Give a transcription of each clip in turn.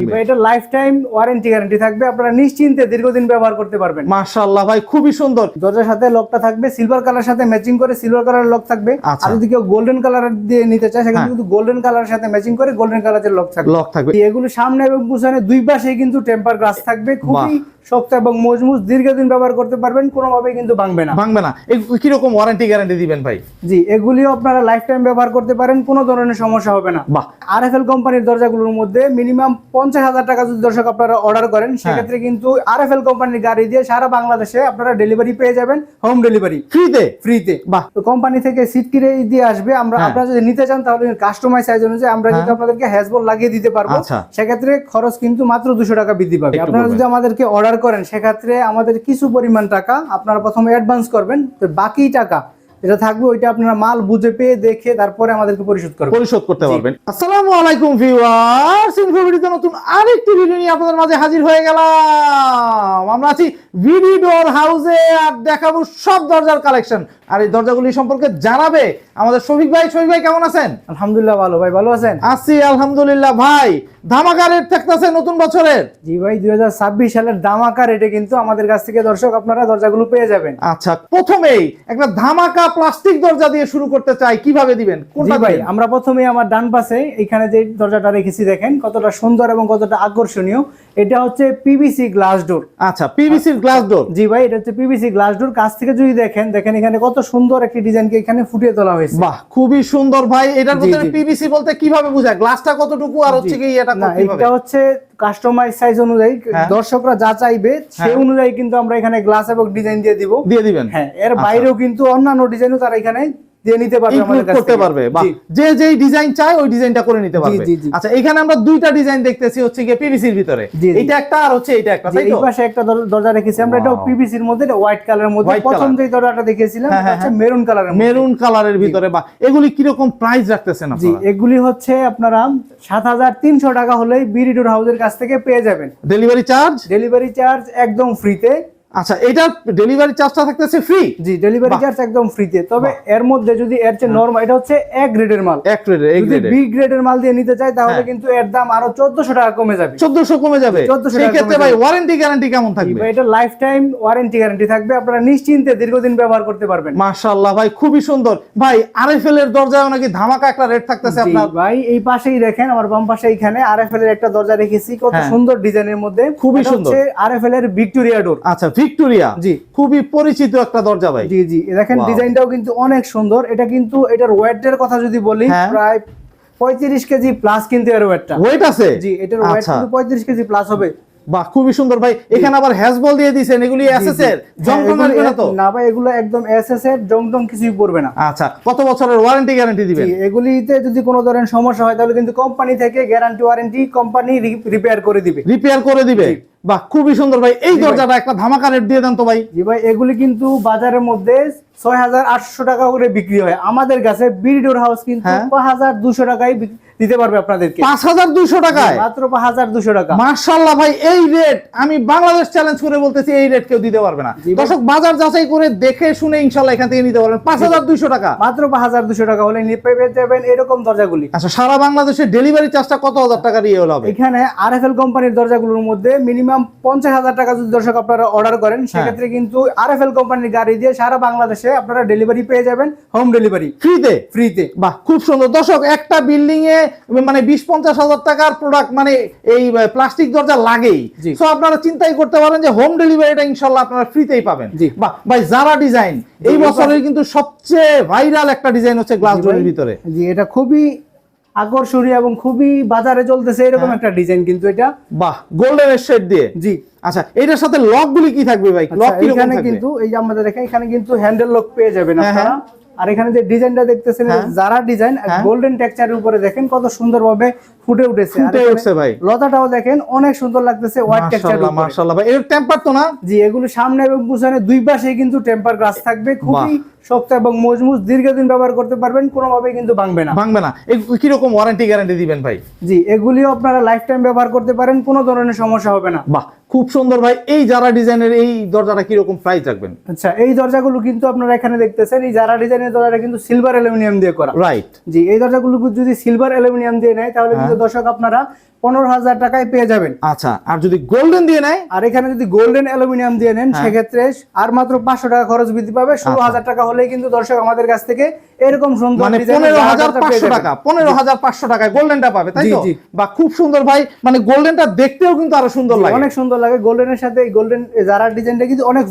থাকবে? এটা life time warranty guarantee থাকবে, আপনারা নিশ্চিন্তে দীর্ঘদিন ব্যবহার করতে পারবেন। মাশাআল্লাহ ভাই, খুবই সুন্দর। দরজার সাথে লকটা থাকবে সিলভার কালার সাথে ম্যাচিং করে, সিলভার কালারের লক থাকবে। আচ্ছা। আর যদি কেউ গোল্ডেন কালার দিয়ে নিতে চায় সেখানে কিন্তু গোল্ডেন কালারের সাথে ম্যাচিং করে গোল্ডেন কালারের লক থাকবে। এগুলো সামনে এবং পিছনে দুই পাশে কিন্তু টেম্পার গ্লাস থাকবে, খুবই শক্ত এবং মজবুত, দীর্ঘদিন ব্যবহার করতে পারবেন, কোনোভাবে কিন্তু ভাঙবে না। কি রকম ওয়ারেন্টি গ্যারান্টি দিবেন ভাই? জি, এগুলিও আপনারা লাইফ টাইম ব্যবহার করতে পারেন, কোনো ধরনের সমস্যা হবে না। আরএফএল কোম্পানির দরজাগুলোর মধ্যে মিনিমাম 50,000 টাকা যদি দর্শক আপনারা অর্ডার করেন, সেক্ষেত্রে কিন্তু আরএফএল কোম্পানির গাড়ি দিয়ে সারা বাংলাদেশে আপনারা ডেলিভারি পেয়ে যাবেন, হোম ডেলিভারি ফ্রিতে। তো কোম্পানি থেকে সিট কিনে দিয়ে আসবে। আপনারা যদি নিতে চান তাহলে কাস্টমাইজ সাইজ অনুযায়ী আমরা কিন্তু আপনাদেরকে হ্যাজবল লাগিয়ে দিতে পারবো। সেক্ষেত্রে খরচ কিন্তু মাত্র 200 টাকা বৃদ্ধি পাবে। আপনারা যদি আমাদেরকে অর্ডার করেন সেক্ষেত্রে আমাদের কিছু পরিমাণ টাকা আপনারা প্রথমে অ্যাডভান্স করবেন, তো বাকি টাকা যেটা থাকবে ওইটা আপনারা মাল বুঝে পেয়ে দেখে তারপরে আমাদেরকে পরিশোধ করতে পারবেন। আসসালামু আলাইকুম ভিউয়ার্স, ইনফোভিডিওতে নতুন আরেকটি ভিডিও নিয়ে আপনাদের মাঝে হাজির হয়ে গেলাম। আমরা আছি ভিডি ডোর হাউসে আর দেখাবো সব দরজার কালেকশন। আর এই দরজাগুলি সম্পর্কে জানাবে আমাদের শফিক ভাই। শফিক ভাই কেমন আছেন? আলহামদুলিল্লাহ ভালো। ভাই ভালো আছেন? আছি আলহামদুলিল্লাহ। ভাই ধামাকা রেট থাকতেছে নতুন বছরের। জি ভাই, 2026 সালের ধামাকা রেটে কিন্তু আমাদের কাছ থেকে দর্শক আপনারা দরজাগুলো পেয়ে যাবেন। আচ্ছা, প্রথমেই একটা ধামাকা প্লাস্টিক দরজা দিয়ে শুরু করতে চাই, কিভাবে দিবেন? জি ভাই, আমরা প্রথমেই আমার ডান পাশে এখানে যে দরজাটা রেখেছি দেখেন কতটা সুন্দর এবং কতটা আকর্ষণীয়। এটা হচ্ছে পিভিসি গ্লাস ডোর। আচ্ছা, পিভিসি গ্লাস ডোর। জি ভাই, এটা হচ্ছে পিভিসি গ্লাস ডোর। কাছ থেকে যদি দেখেন এখানে কত সুন্দর একটি ডিজাইনকে এখানে ফুটিয়ে তোলা হয়েছে। বাহ, খুবই সুন্দর ভাই। এটার মধ্যে পিভিসি বলতে কিভাবে বোঝায়? গ্লাসটা কতটুকু আর হচ্ছে কি এটা কিভাবে? এটা হচ্ছে কাস্টমাইজ সাইজ অনুযায়ী দর্শকরা যা চাইবে সেই অনুযায়ী কিন্তু আমরা এখানে গ্লাস এবং ডিজাইন দিয়ে দিবেন। হ্যাঁ, এর বাইরেও কিন্তু অন্যান্য ডিজাইনও তারা এখানে দিয়ে নিতে পারবে, আমাদের কাছে করতে পারবে। বাহ, যে যেই ডিজাইন চায় ওই ডিজাইনটা করে নিতে পারবে। আচ্ছা, এখানে আমরা দুইটা ডিজাইন দেখতেছি, হচ্ছে কি পিভিসির ভিতরে এটা একটা আর হচ্ছে এটা একটা, তাই তো? এই পাশে একটা দরজা রেখেছি আমরা, এটাও পিভিসির মধ্যে, হোয়াইট কালারের মধ্যে। প্রথম যে দরজাটা দেখেছিলাম এটা হচ্ছে মেরুন কালারের ভিতরে। বাহ, এগুলি কি রকম প্রাইস রাখতেছেন আপনারা? জি, এগুলি হচ্ছে আপনারা 7,300 টাকা হলেই ভিডি ডোর হাউসের কাছ থেকে পেয়ে যাবেন। ডেলিভারি চার্জ একদম ফ্রিতে। আচ্ছা, এটা ডেলিভারি চার্জটা থাকতেছে ফ্রি? জি, ডেলিভারি চার্জ একদম ফ্রিতে। তবে এর মধ্যে যদি এর চেয়ে নরমাল, এটা হচ্ছে এ গ্রেডের মাল, যদি বি গ্রেডের মাল দিয়ে নিতে চাই তাহলে কিন্তু এর দাম আরো 1400 টাকা কমে যাবে। 1400 কমে যাবে। সেই ক্ষেত্রে ভাই ওয়ারেন্টি গ্যারান্টি কেমন থাকবে? এটা লাইফ টাইম ওয়ারেন্টি গ্যারান্টি থাকবে, আপনারা নিশ্চিন্তে দীর্ঘদিন ব্যবহার করতে পারবেন। মাশাআল্লাহ ভাই, খুবই সুন্দর। ভাই আরএফএল এর দরজায় নাকি ধামাকা একটা রেট থাকতেছে আপনার? ভাই এই পাশেই দেখেন, আমার বাম পাশে এখানে আরএফএল এর একটা দরজা রেখেছি, কত সুন্দর ডিজাইনের মধ্যে, খুবই সুন্দর। আরএফএল এর ভিক্টোরিয়া ডোর। আচ্ছা, ভিক্টোরিয়া। জি, খুবই পরিচিত একটা দরজা ভাই। জি, দেখেন ডিজাইনটাও কিন্তু অনেক সুন্দর। এটা কিন্তু এটার ওয়েটের কথা যদি বলি, প্রায় 35 কেজি প্লাস কিন্তু এর ওয়েট আছে। জি, এটার ওয়েট কিন্তু 35 কেজি প্লাস হবে। বাহ, খুবই সুন্দর ভাই। এখানে আবার হ্যাজবল দিয়ে দিয়েছেন, এগুলি এসএস এর জংটং আসবে না তো? না ভাই, এগুলো একদম এসএস এর, জংটং কিছুই পড়বে না। আচ্ছা, কত বছরের ওয়ারেন্টি গ্যারান্টি দিবেন? এগুলিতে যদি কোনো ধরনের সমস্যা হয় তাহলে কিন্তু কোম্পানি থেকে গ্যারান্টি ওয়ারেন্টি কোম্পানি রিপেয়ার করে দিবে। বাহ, খুবই সুন্দর ভাই। এই দরজাটা একটা ধামাকা রেট দিয়ে দেন তো ভাই। জি ভাই, এগুলি কিন্তু বাজারের মধ্যে 6,800 টাকা করে বিক্রি হয়, আমাদের কাছে ভিডি ডোর হাউস কিন্তু 5,200 টাকায় দিতে পারবে আপনাদেরকে। 5,200 টাকায়? মাত্র 5,200 টাকা। মাশাআল্লাহ ভাই, এই রেট আমি বাংলাদেশ চ্যালেঞ্জ করে বলতেছি, এই রেট কেউ দিতে পারবে না। দর্শক বাজার যাচাই করে দেখে শুনে ইনশাআল্লাহ এখান থেকে নিতে পারবেন। 5,200 টাকা, মাত্র 5,200 টাকা হলে পেয়ে যাবেন এরকম দরজাগুলি। আচ্ছা, সারা বাংলাদেশে ডেলিভারি চার্জটা কত হাজার টাকা দিয়ে হবে? এখানে আরএফএল কোম্পানির দরজাগুলোর মধ্যে মিনিমাম 50,000 টাকা যদি দর্শক আপনারা অর্ডার করেন, সেক্ষেত্রে কিন্তু আরএফএল কোম্পানির গাড়ি দিয়ে সারা বাংলাদেশে আপনারা ডেলিভারি পেয়ে যাবেন, হোম ডেলিভারি ফ্রিতে। বাহ, খুব সুন্দর। দর্শক, একটা বিল্ডিং এ মানে 20-50 হাজার টাকার প্রোডাক্ট মানে এই প্লাস্টিক দরজা লাগেই। সো আপনারা চিন্তাই করতে পারেন যে হোম ডেলিভারিটা ইনশাআল্লাহ আপনারা ফ্রিতেই পাবেন। বাহ ভাই, জারা ডিজাইন এই বছরের কিন্তু সবচেয়ে ভাইরাল একটা ডিজাইন হচ্ছে গ্লাস ডোরের ভিতরে। জি, এটা খুবই আকর্ষণীয় এবং খুবই বাজারে চলতেছে এরকম একটা ডিজাইন কিন্তু এটা। বাহ, গোল্ডেন শেড দিয়ে। জি। আচ্ছা, এটার সাথে লক গুলি কি থাকবে ভাই? লক কি রকম থাকবে? কিন্তু এই যে আমাদের এখানে কিন্তু হ্যান্ডেল লক পেয়ে যাবেন আপনারা। আর এখানে যে ডিজাইনটা দেখতেছেন, জারা ডিজাইন, গোল্ডেন টেক্সচারের উপরে দেখেন কত সুন্দরভাবে ফুটে উঠেছে ভাই। লতাটাও দেখেন অনেক সুন্দর লাগতেছে, হোয়াইট টেক্সচার। মাশাআল্লাহ ভাই, এর টেম্পার তো না? জি, এগুলো সামনে এবং পিছনে দুই পাশে কিন্তু টেম্পার গ্লাস থাকবে, খুবই শক্ত এবং মজবুত, দীর্ঘদিন ব্যবহার করতে পারবেন, কোনোভাবে কিন্তু ভাঙবে না। কি রকম ওয়ারেন্টি গ্যারান্টি দিবেন ভাই? জি, এগুলিও আপনারা লাইফ টাইম ব্যবহার করতে পারেন, কোনো ধরনের সমস্যা হবে না। বাহ, খুব সুন্দর ভাই। এই জারা ডিজাইনের এই দরজাটা কি রকম প্রাইস রাখবেন? আচ্ছা, এই দরজাগুলো কিন্তু আপনারা এখানে দেখতেছেন, এই জারা ডিজাইনের দরজাটা কিন্তু সিলভার অ্যালুমিনিয়াম দিয়ে করা। রাইট। জি, এই দরজাগুলো যদি সিলভার অ্যালুমিনিয়াম দিয়ে নেয় তাহলে কিন্তু দর্শক আপনারা 15,000 টাকায় পেয়ে যাবেন। আচ্ছা, আর যদি গোল্ডেন দিয়ে নেয়, আর এখানে যদি গোল্ডেন অ্যালুমিনিয়াম দিয়ে নেন সেক্ষেত্রে আর মাত্র 500 টাকা খরচ বৃদ্ধি পাবে। 16,000 টাকা হলেই কিন্তু দর্শক আমাদের কাছ থেকে এরকম সুন্দর মানে 15,500 টাকা, 15,500 টাকায় গোল্ডেনটা পাবে, তাই তো? বা খুব সুন্দর ভাই, মানে গোল্ডেনটা দেখতেও কিন্তু আরো সুন্দর লাগে, অনেক সুন্দর লাগে। গোল্ডেনের সাথে এই গোল্ডেন যারা ডিজাইনটা কিন্তু অনেক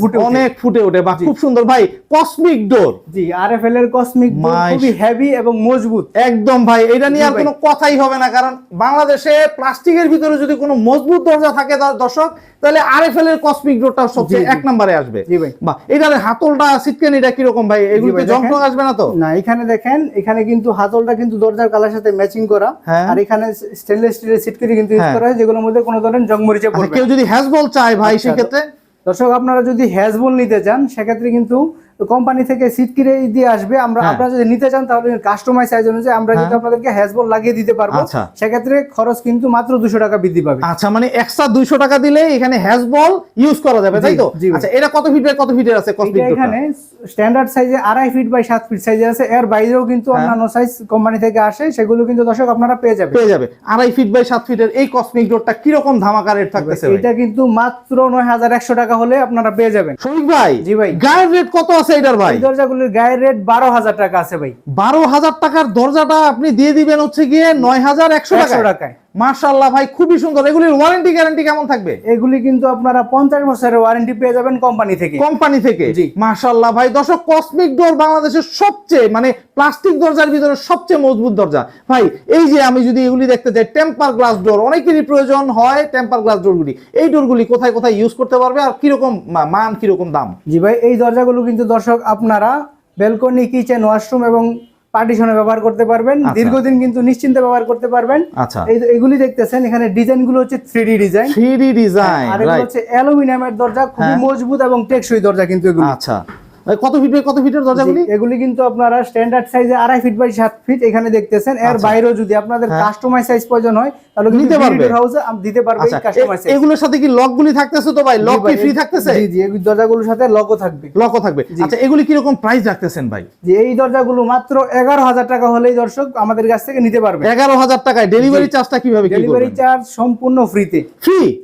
ফুটে ওঠে। বা খুব সুন্দর ভাই, কসমিক ডোর। জি, আরএফএল এর কসমিক ডোর খুবই হেভি এবং মজবুত একদম ভাই, এটা নিয়ে আর কোনো কথাই হবে না, কারণ বাংলাদেশে প্লাস্টিকের ভিতরে যদি কোনো মজবুত দরজা থাকে দর্শক, তাহলে আরএফএল এর কসমিক ডোরটা সবচেয়ে এক নম্বরে আসবে। জি ভাই। বাহ, এটার হাতলটা সিটকানিটা কি রকম ভাই? এগুলোতে জং টং আসবে না তো? না, এখানে দেখেন, এখানে কিন্তু হাতলটা কিন্তু দরজার কালার সাথে ম্যাচিং করা, আর এখানে স্টেনলেস স্টিলের সিটকানি কিন্তু ইউজ করা হয়, যেগুলোর মধ্যে কোনো ধরনের জং মরিচা পড়বে না। কেউ যদি হ্যাজবল চায় ভাই, সেক্ষেত্রে দর্শক আপনারা যদি হ্যাজবল নিতে চান সেক্ষেত্রে কিন্তু কোম্পানি থেকে সিট কিনে দিয়ে আসবে। আপনারা যদি নিতে চান তাহলে কাস্টমাইজ সাইজ অনুযায়ী আমরা কিন্তু আপনাদেরকে হ্যাজবল লাগিয়ে দিতে পারবো। সেক্ষেত্রে খরচ কিন্তু মাত্র 200 টাকা বৃদ্ধি পাবে। আচ্ছা, মানে এক্সট্রা 200 টাকা দিলে এখানে হ্যাজবল ইউজ করা যাবে, তাই তো? আচ্ছা, এটা কত ফিট বাই কত ফিটের আছে কসমিক ডোরটা? এখানে স্ট্যান্ডার্ড সাইজে 2.5 ফিট বাই 7 ফিট সাইজে আছে। এর বাইরেও কিন্তু অন্যান্য সাইজ কোম্পানি থেকে আসে, সেগুলো কিন্তু দর্শক আপনারা পেয়ে যাবে। 2.5 ফিট বাই 7 ফিটের এই কসমিক ডোরটা কি রকম ধামাকা রেট থাকতেছে? এটা কিন্তু মাত্র 9,100 টাকা হলে আপনারা পেয়ে যাবেন। শরীফ ভাই, জি ভাই, গায়ের রেট কত আছে এটার ভাই? দরজাগুলোর গায়ের রেট 12,000 টাকা আছে ভাই। 12,000 টাকার দরজাটা আপনি দিয়ে দিবেন হচ্ছে গিয়ে 9,100 টাকায়। মাশাআল্লাহ ভাই, খুবই সুন্দর। এগুলির ওয়ারেন্টি গ্যারান্টি কেমন থাকবে? এগুলি কিন্তু আপনারা 50 বছরের ওয়ারেন্টি পেয়ে যাবেন কোম্পানি থেকে। জি, মাশাআল্লাহ ভাই। দর্শক, কসমিক ডোর বাংলাদেশের সবচেয়ে, মানে প্লাস্টিক দরজার ভিতরে সবচেয়ে মজবুত দরজা ভাই। এই যে আমি যদি এগুলি দেখতে যাই, টেম্পার গ্লাস ডোর, অনেকেরই প্রয়োজন হয় টেম্পার গ্লাস ডোরগুলি। এই ডোরগুলি কোথায় কোথায় ইউজ করতে পারবে আর কিরকম মান, কিরকম দাম? জি ভাই, এই দরজাগুলো কিন্তু দর্শক আপনারা ব্যালকনি, কিচেন, ওয়াশরুম এবং পার্টিশনে ব্যবহার করতে পারবেন। দীর্ঘদিন কিন্তু নিশ্চিন্তে ব্যবহার করতে পারবেন। আচ্ছা, এগুলি দেখতেছেন, এখানে ডিজাইন গুলো হচ্ছে 3D ডিজাইন। আর এগুলো হচ্ছে অ্যালুমিনিয়ামের দরজা, খুবই মজবুত এবং টেকসই দরজা কিন্তু এগুলো। আচ্ছা, কত ফিট বাই কত ফিটের দরজাগুলি? এগুলি কিন্তু আপনারা স্ট্যান্ডার্ড সাইজে 2.5 ফিট বাই 7 ফিট এখানে দেখতেছেন। এর বাইরেও যদি আপনাদের কাস্টমাইজ সাইজ প্রয়োজন হয় তাহলে নিতে পারবে, হাউসে দিতে পারবে এই কাস্টমাইজ সাইজ। এগুলোর সাথে কি লকগুলি থাকতেছে তো ভাই? লক কি ফ্রি থাকতেছে? জি জি, এই দরজাগুলোর সাথে লকও থাকবে। আচ্ছা, এগুলি কি রকম প্রাইস রাখতেছেন ভাই? যে এই দরজাগুলো মাত্র 11,000 টাকা হলেই দর্শক আমাদের কাছ থেকে নিতে পারবে। 11,000 টাকায় ডেলিভারি চার্জটা কিভাবে? ডেলিভারি চার্জ সম্পূর্ণ ফ্রিতে।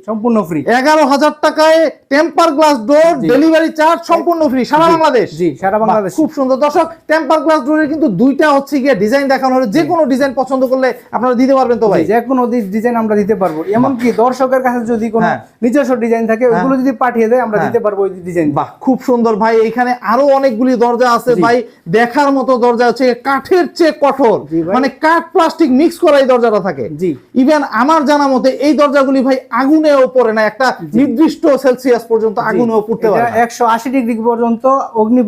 সম্পূর্ণ ফ্রি। 11,000 টাকায় temper glass door, delivery charge সম্পূর্ণ ফ্রি সারা বাংলাদেশ। জি, সারা বাংলাদেশ। খুব সুন্দর। দর্শক, টেম্পার গ্লাস ডোরের কিন্তু দুইটা হচ্ছে গিয়ে ডিজাইন দেখানো হলো। যে কোনো ডিজাইন পছন্দ করলে আপনারা দিতে পারবেন তো ভাই? যে কোনো ডিজাইন আমরা দিতে পারবো। এমনকি দর্শকের কাছে যদি কোনো নিজস্ব ডিজাইন থাকে ওগুলো যদি পাঠিয়ে দেয় আমরা দিতে পারবো ওই ডিজাইন। বাহ, খুব সুন্দর ভাই। এখানে আরো অনেকগুলি দরজা আছে ভাই, দেখার মতো দরজা আছে, কাঠের চেয়ে কঠোর, মানে কাঠ প্লাস্টিক মিক্স করা এই দরজাটা থাকে। জি, ইভেন আমার জানা মতে এই দরজাগুলি ভাই আগুনেও পড়ে না, একটা নির্দিষ্ট সেলসিয়াস পর্যন্ত আগুনেও পড়তে পারে। 180 ডিগ্রি পর্যন্ত অগ্নি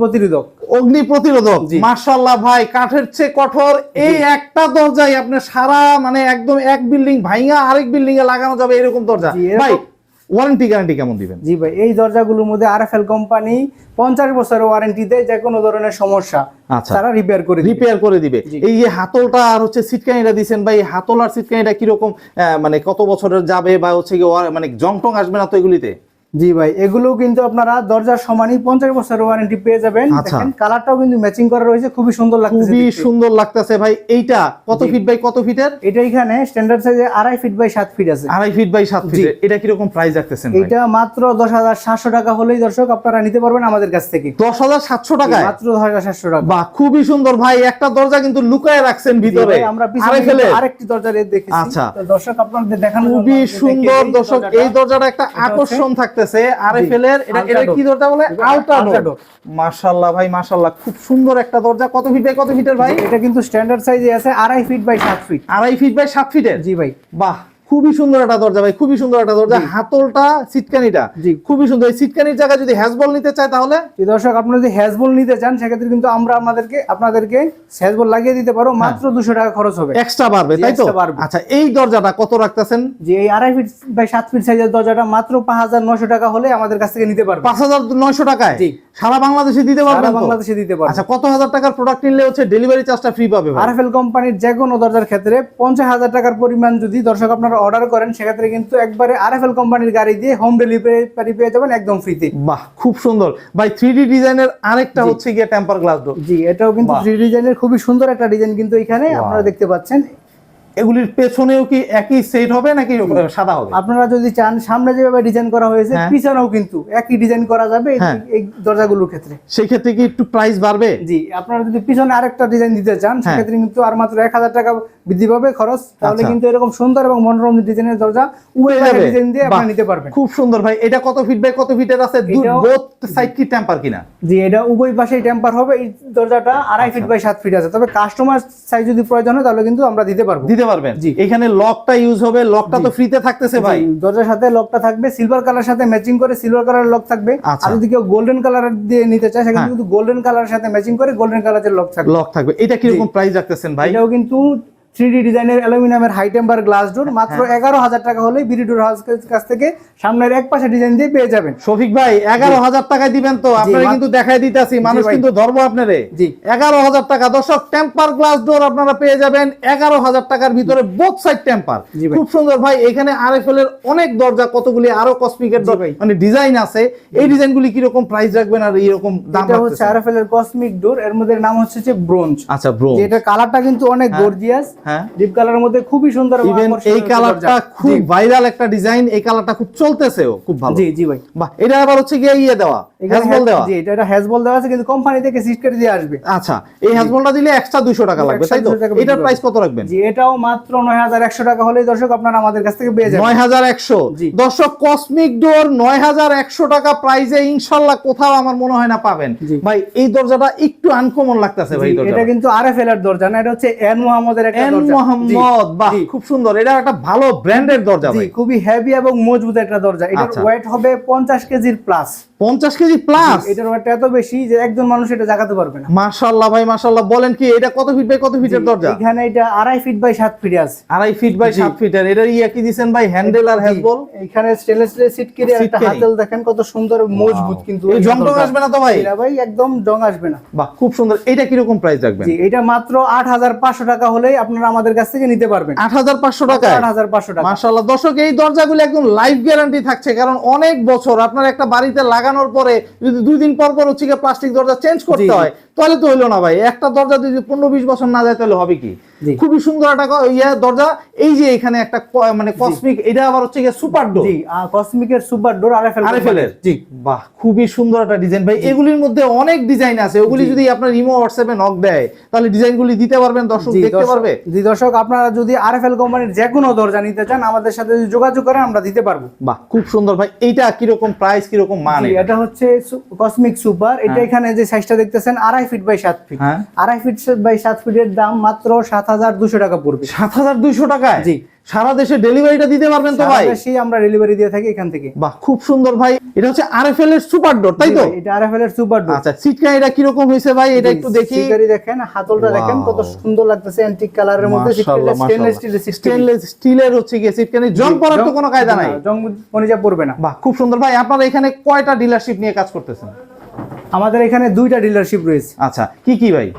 প্রতিরোধক। মাশাআল্লাহ ভাই, কাঠের চেয়ে কঠোর এই একটা দরজাই আপনি সারা, মানে একদম এক বিল্ডিং ভাঙা আরেক বিল্ডিং এ লাগানো যাবে এরকম দরজা ভাই। ওয়ারেন্টি গ্যারান্টি কেমন দিবেন? জি ভাই, এই দরজাগুলোর মধ্যে আরএফএল কোম্পানি 50 বছরের ওয়ারেন্টি দেয়। যে কোনো ধরনের সমস্যা তারা রিপেয়ার করে দিবে। এই যে হাতলটা আর হচ্ছে সিটকানিটা দিবেন ভাই, হাতল আর সিটকানিটা কি রকম, মানে কত বছরের যাবে বা হচ্ছে কি মানে জং টং আসবে না তো এগুলিতে? জি ভাই, এগুলো কিন্তু আপনারা দরজার সমানই 50 বছরের ওয়ারেন্টি পেয়ে যাবেন। দেখেন কালারটাও কিন্তু ম্যাচিং করা রয়েছে, খুবই সুন্দর লাগতেছে ভাই। এইটা কত ফিট বাই কত ফিটের? এটা এখানে স্ট্যান্ডার্ড সাইজে 2.5 ফিট বাই 7 ফিট আছে। 2.5 ফিট বাই 7 ফিট। এটা কি রকম প্রাইস রাখতেছেন ভাই? এটা মাত্র 10,700 টাকা হলেই দর্শক আপনারা নিতে পারবেন আমাদের কাছ থেকে। 10,700 টাকায়? মাত্র 10,700 টাকা। বাহ, খুবই সুন্দর ভাই। একটা দরজা কিন্তু লুকায় রাখছেন ভিতরে। আমরা পিছনে আরেকটি দরজা দেখেছি। আচ্ছা, দর্শক আপনাদের দেখানো খুবই সুন্দর। দর্শক, এই দরজাটা একটা আকর্ষণ থাকতেছে আরএফএল এর। এটা কি দরজা বলে? আল্ট্রা ডোর। মাশাআল্লাহ ভাই, মাশাআল্লাহ, খুব সুন্দর একটা দরজা। কত ফিট বাই কত ফিটের ভাই? এটা কিন্তু স্ট্যান্ডার্ড সাইজে আছে 2.5 feet by 7 feet. 2.5 feet by 7 ফিটের? জি ভাই। বাহ, খুবই সুন্দর একটা দরজা ভাই, খুবই সুন্দর একটা দরজা। হাতলটা সিটকানিটা খুবই সুন্দর। এই সিটকানির জায়গায় যদি হ্যাজবল নিতে চায় তাহলে? দর্শক, আপনারা যদি হ্যাজবল নিতে চান সেক্ষেত্রে কিন্তু আমরা আপনাদেরকে হ্যাজবল লাগিয়ে দিতে পারো। মাত্র 200 টাকা খরচ হবে, এক্সট্রা বাড়বে, তাই তো? আচ্ছা, এই দরজাটা কত রাখতেছেন? যে এই 2.5 ফিট বাই 7 ফিট সাইজের দরজাটা মাত্র 5,900 টাকা হলে আমাদের কাছ থেকে নিতে পারবে। 5,900 টাকায় সারা বাংলাদেশে দিতে পারবেন? সারা বাংলাদেশে দিতে পারবেন। আচ্ছা, কত হাজার টাকার প্রোডাক্ট নিলে হচ্ছে ডেলিভারি চার্জটা ফ্রি পাবে? আরএফএল কোম্পানির যে কোনো দরজার ক্ষেত্রে 50,000 টাকার পরিমাণ যদি দর্শক আপনারা অর্ডার করেন সেক্ষেত্রে কিন্তু একবারে আরএফএল কোম্পানির গাড়ি দিয়ে হোম ডেলিভারি পেয়ে যাবেন একদম ফ্রিতে। বাহ, খুব সুন্দর ভাই। 3D ডিজাইনের আরেকটা হচ্ছে গিয়ে টেম্পার গ্লাস ডোর। জি, এটাও কিন্তু 3D ডিজাইনের খুবই সুন্দর একটা ডিজাইন কিন্তু এখানে আপনারা দেখতে পাচ্ছেন। এগুলির পেছনেও কি একই সেট হবে নাকি সাদা হবে? আপনারা যদি চান সামনে যেভাবে ডিজাইন করা হয়েছে পিছনেও কিন্তু একই ডিজাইন করা যাবে এই দরজাগুলোর ক্ষেত্রে। সেই ক্ষেত্রে কি একটু প্রাইস বাড়বে? জি, আপনারা যদি পিছনে আরেকটা ডিজাইন দিতে চান সেক্ষেত্রে কিন্তু আর মাত্র 1000 টাকা বৃদ্ধি পাবে খরচ, তাহলে কিন্তু এরকম সুন্দর এবং মনোরম ডিজাইনের দরজা উভয় ডিজাইন দিয়ে আপনারা নিতে পারবেন। খুব সুন্দর ভাই। এটা কত ফিট বাই কত ফিটের আছে? বোথ সাইড কি টেম্পার কিনা? জি, এটা উভয় পাশেই টেম্পার হবে। এই দরজাটা 2.5 ফিট বাই 7 ফিট আছে, তবে কাস্টমার সাইজ যদি প্রয়োজন হয় তাহলে কিন্তু আমরা দিতে পারবো। দিতে পারবেন। এখানে লকটা ইউজ হবে, লকটা তো ফ্রিতে থাকতেছে ভাই। দরজার সাথে লকটা থাকবে সিলভার কালার সাথে ম্যাচিং করে, সিলভার কালারের লক থাকবে। আর যদি কেউ গোল্ডেন কালার দিয়ে নিতে চায় সেখানে কিন্তু গোল্ডেন কালারের সাথে ম্যাচিং করে গোল্ডেন কালারের লক থাকবে। এটা কি রকম প্রাইস রাখতেছেন ভাই? এটাও কিন্তু 3D ডিজাইনের অ্যালুমিনিয়ামের হাই টেম্পার গ্লাস ডোর, মাত্র 11000 টাকা হলেই বিডি ডোর হাউসের কাছ থেকে সামনের এক পাশে ডিজাইন দিয়ে পেয়ে যাবেন। শফিক ভাই 11000 টাকা দিবেন তো? আপনারা কিন্তু দেখাই দিতেছি, মানুষ কিন্তু ধরবো আপনারে। 11000 টাকা দর্শক, টেম্পার গ্লাস ডোর আপনারা পেয়ে যাবেন 11000 টাকার ভিতরে, বোথ সাইড টেম্পার। খুব সুন্দর ভাই। এখানে আরএফএল এর অনেক দরজা, কতগুলি আরো কসমিকের মানে ডিজাইন আছে। এই ডিজাইনগুলি কি রকম প্রাইস রাখবেন আর এরকম দাম? এটা হচ্ছে আরএফএল এর কসমিক ডোর, এর মধ্যে নাম হচ্ছে যে ব্রোঞ্জ। আচ্ছা, ব্রোঞ্জ। এটা কালারটা কিন্তু অনেক গর্জিয়াস, ডিপ কালারের মধ্যে খুবই সুন্দর। ইভেন এই কালারটা খুব ভাইরাল একটা ডিজাইন, এই কালারটা খুব চলতেছেও, খুব ভালো। জি জি ভাই। বাহ, এটা আবার হচ্ছে কি ইয়ে দেওয়া, হ্যাজবল দেওয়া? জি, এটা হ্যাজবল দেওয়া আছে, কিন্তু কোম্পানি থেকে সিট কেটে দিয়ে আসবে। আচ্ছা, এই হ্যাজবলটা দিলে এক্সট্রা 200 টাকা লাগবে, তাই তো? এটার প্রাইস কত রাখবেন? জি, এটাও মাত্র 9100 টাকা হলেই দর্শক আপনারা আমাদের কাছ থেকে পেয়ে যাবেন। 9100। দর্শক, কসমিক ডোর 9100 টাকা প্রাইসে ইনশাআল্লাহ কোথাও আমার মনে হয় না পাবেন ভাই। এই দরজাটা একটু আনকমন লাগতেছে ভাই। এটা কিন্তু আরএফএল এর দরজা না, এটা হচ্ছে এন মোহাম্মদের একটা দরজা। এন মোহাম্মদ, বাহ, খুব সুন্দর। এটা একটা ভালো ব্র্যান্ডের দরজা ভাই, খুবই হেভি এবং মজবুত একটা দরজা। এটার ওয়েট হবে 50 কেজির প্লাস। 50 KG plus? এটার ওয়েট এত বেশি যে একজন মানুষ এটা জাগাতে পারবে না। মাশাআল্লাহ ভাই, মাশাআল্লাহ। বলেন কি, এটা কত ফিট বাই কত ফিটের দরজা? এখানে এটা 2.5 ফিট বাই 7 ফিট আছে। 2.5 ফিট বাই 7 ফিটের। এটা ইয়া কি দিবেন ভাই, হ্যান্ডেল আর হ্যাজবল? এখানে স্টেনলেস স্টিলের সিট কেরি আর একটা হ্যান্ডেল দেখেন কত সুন্দর মজবুত। কিন্তু এই জং টং আসবে না তো ভাই? না ভাই, একদম জং আসবে না। বাহ, খুব সুন্দর। এটা কি রকম প্রাইস রাখবেন? জি, এটা মাত্র 8500 টাকা হলেই আপনারা আমাদের কাছ থেকে নিতে পারবেন। 8500 টাকা? 8500 টাকা। মাশাআল্লাহ। দর্শক, এই দরজাগুলো একদম লাইফ গ্যারান্টি থাকছে, কারণ অনেক বছর আপনার একটা বাড়িতে লাগানোর পরে যদি 2 দিন পর পর হচ্ছে প্লাস্টিক দরজা চেঞ্জ করতে হয় তাহলে তো হইলো না ভাই। একটা দরজা যদি 15-20 বছর না যায় তাহলে হবে কি? খুবই সুন্দর একটা দরজা। এই যে এখানে একটা মানে কসমিক, এটা আবার হচ্ছে সুপার ডোর। জি, কসমিকের সুপার ডোর আরএফএল এর। জি, বাহ, খুবই সুন্দর একটা ডিজাইন ভাই। এগুলির মধ্যে অনেক ডিজাইন আছে, ওগুলি যদি আপনার ইমো হোয়াটসঅ্যাপে নক দেয় তাহলে ডিজাইনগুলি দিতে পারবেন, দর্শক দেখতে পারবে। জি দর্শক, আপনারা যদি আরএফএল কোম্পানির যে কোনো দরজা নিতে চান আমাদের সাথে যোগাযোগ করেন, আমরা দিতে পারবো। বাহ, খুব সুন্দর ভাই। এইটা কি রকম প্রাইস, কি রকম মান? এটা হচ্ছে কসমিক সুপার। এটা এখানে যে সাইজটা দেখতেছেন 2.5 feet by 7 feet. 2.5 feet by 7 ফিটের দাম মাত্র 7200 টাকা পড়বে। 7200 টাকায়? জি। সারা দেশে ডেলিভারিটা দিতে পারবেন তো ভাই? সারা দেশে আমরা ডেলিভারি দিয়ে থাকি এখান থেকে। বাহ, খুব সুন্দর ভাই। এটা হচ্ছে আরএফএল এর সুপার ডোর, তাই তো? এটা আরএফএল এর সুপার ডোর। আচ্ছা, সিটকা এটা কি রকম হইছে ভাই? এটা একটু দেখি। সিটকারি দেখেন, হাতলটা দেখেন কত সুন্দর লাগতেছে, অ্যান্টিক কালারের মধ্যে। স্টেনলেস স্টিলের হচ্ছে কি সিটকানি, জং পড়ার তো কোনো কায়দা নাই? জং পরিজা পড়বে না। বাহ, খুব সুন্দর ভাই। আপনারা এখানে কয়টা ডিলারশিপ নিয়ে কাজ করতেছেন? আমাদের এখানে 2টা ডিলারশিপ রয়েছে। আচ্ছা, কি কি ভাই?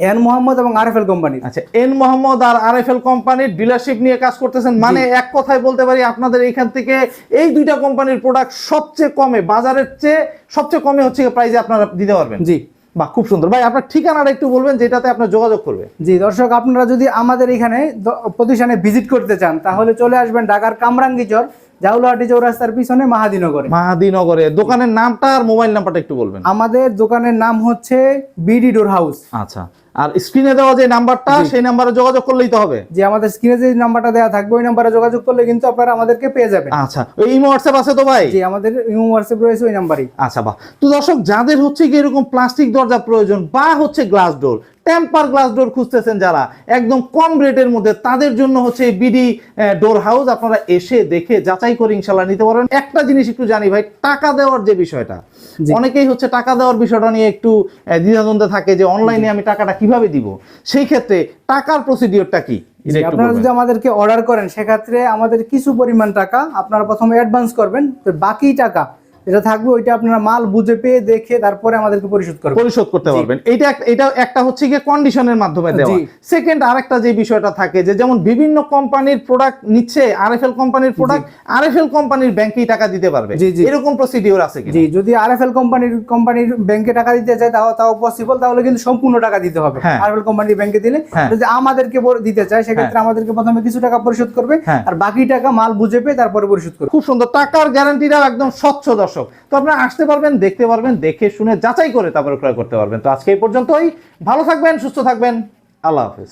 এন মোহাম্মদ এবং আরএফএল কোম্পানি। আচ্ছা, এন মোহাম্মদ আর আরএফএল কোম্পানির ডিলারশিপ নিয়ে কাজ করতেছেন, মানে এক কথায় বলতে পারি আপনাদের এখান থেকে এই 2টা কোম্পানির প্রোডাক্ট সবচেয়ে কমে, বাজারের চেয়ে সবচেয়ে কমে হচ্ছে প্রাইসে আপনারা দিতে পারবেন। জি, বাহ, খুব সুন্দর ভাই। আপনার ঠিকানাটা একটু বলবেন যেটাতে আপনার যোগাযোগ করবে। জি দর্শক, আপনারা যদি আমাদের এখানে প্রতিষ্ঠানে ভিজিট করতে চান তাহলে চলে আসবেন ঢাকার কামরাঙ্গীচর জাউলাহাটি চৌরাস্তার পিছনে মাহাদিনগরে। দোকানের নামটা আর মোবাইল নাম্বারটা একটু বলবেন। আমাদের দোকানের নাম হচ্ছে বিডি ডোর হাউস। আচ্ছা, আর স্ক্রিনে দেওয়া যে নাম্বারটা, সেই নাম্বারে যোগাযোগ করলেই তো হবে? যে আমাদের স্ক্রিনে যে নাম্বারটা দেওয়া থাকবে ওই নাম্বারে যোগাযোগ করলে কিন্তু আপনারা আমাদেরকে পেয়ে যাবেন। আচ্ছা, ওই ইমো হোয়াটসঅ্যাপ আছে তো ভাই? জি, আমাদের ইমো হোয়াটসঅ্যাপ রয়েছে ওই নাম্বারেই। আচ্ছা, বাহ। তো দর্শক, যাদের হচ্ছে কি এরকম প্লাস্টিক দরজা প্রয়োজন বা হচ্ছে glass door, temper glass door খুঁজতেছেন যারা একদম কম রেটের মধ্যে, তাদের জন্য হচ্ছে বিডি ডোর হাউস। আপনারা এসে দেখে যাচাই করে ইনশাআল্লাহ নিতে পারবেন। একটা জিনিস একটু জানি ভাই, টাকা দেওয়ার যে বিষয়টা, অনেকেই হচ্ছে টাকা দেওয়ার বিষয়টা নিয়ে একটু দ্বিধাদ্বন্দ্বে থাকে যে অনলাইনে আমি টাকাটা কিভাবে দিব। সেই ক্ষেত্রে টাকার প্রসিডিওরটা কি? আপনারা যদি আমাদেরকে অর্ডার করেন সেক্ষেত্রে আমাদের কিছু পরিমাণ টাকা আপনারা প্রথমে অ্যাডভান্স করবেন, তো বাকি টাকা যেটা থাকবে ওইটা আপনারা মাল বুঝে পেয়ে দেখে তারপরে আমাদেরকে পরিশোধ করতে পারবেন। এটা একটা হচ্ছে গিয়ে কন্ডিশনের মাধ্যমে দেওয়া। সেকেন্ড আরেকটা যে বিষয়টা থাকে যে যেমন বিভিন্ন কোম্পানির প্রোডাক্ট নিচ্ছে আরএফএল কোম্পানির প্রোডাক্ট, আরএফএল কোম্পানির ব্যাংকেই টাকা দিতে পারবে, এরকম প্রসিডিওর আছে কি? জি, যদি আরএফএল কোম্পানির ব্যাংকে টাকা দিতে চায় তাও পসিবল, তাহলে কিন্তু সম্পূর্ণ টাকা দিতে হবে। আরএফএল কোম্পানির ব্যাংকে দিলে যদি আমাদেরকে দিতে চায় সেক্ষেত্রে আমাদেরকে প্রথমে কিছু টাকা পরিশোধ করবে আর বাকি টাকা মাল বুঝে পেয়ে তারপরে পরিশোধ করবে। খুব সুন্দর, টাকার গ্যারান্টিটাও একদম স্বচ্ছ দর্শক। তো আপনারা আসতে পারবেন, দেখতে পারবেন, দেখে শুনে যাচাই করে তারপরে ক্রয় করতে পারবেন। তো আজকে এই পর্যন্তই, ভালো থাকবেন, সুস্থ থাকবেন, আল্লাহ হাফেজ।